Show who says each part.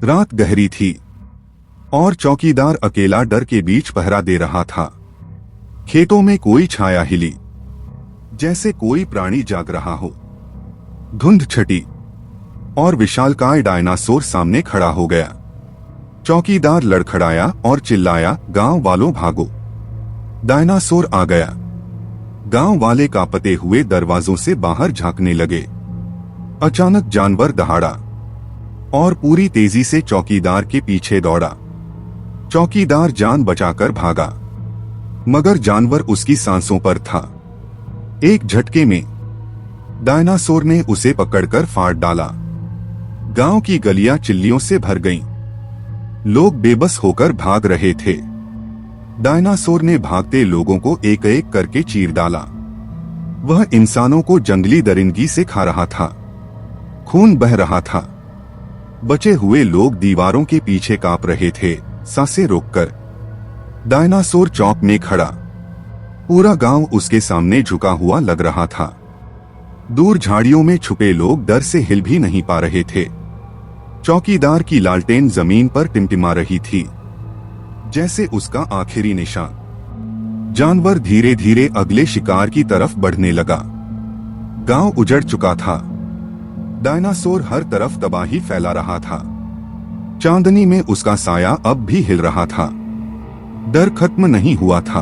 Speaker 1: रात गहरी थी और चौकीदार अकेला डर के बीच पहरा दे रहा था। खेतों में कोई छाया हिली, जैसे कोई प्राणी जाग रहा हो। धुंध छटी और विशालकाय डायनासोर सामने खड़ा हो गया। चौकीदार लड़खड़ाया और चिल्लाया, गांव वालों भागो, डायनासोर आ गया। गांव वाले कांपते हुए दरवाजों से बाहर झांकने लगे। अचानक जानवर दहाड़ा और पूरी तेजी से चौकीदार के पीछे दौड़ा। चौकीदार जान बचाकर भागा, मगर जानवर उसकी सांसों पर था। एक झटके में डायनासोर ने उसे पकड़कर फाड़ डाला। गांव की गलियां चिल्लियों से भर गईं। लोग बेबस होकर भाग रहे थे। डायनासोर ने भागते लोगों को एक एक करके चीर डाला। वह इंसानों को जंगली दरिंदगी से खा रहा था। खून बह रहा था। बचे हुए लोग दीवारों के पीछे कांप रहे थे, सांसें रोककर। डायनासोर चौक में खड़ा, पूरा गांव उसके सामने झुका हुआ लग रहा था। दूर झाड़ियों में छुपे लोग डर से हिल भी नहीं पा रहे थे। चौकीदार की लालटेन जमीन पर टिमटिमा रही थी, जैसे उसका आखिरी निशान। जानवर धीरे धीरे अगले शिकार की तरफ बढ़ने लगा। गांव उजड़ चुका था। डायनासोर हर तरफ तबाही फैला रहा था। चांदनी में उसका साया अब भी हिल रहा था। डर खत्म नहीं हुआ था।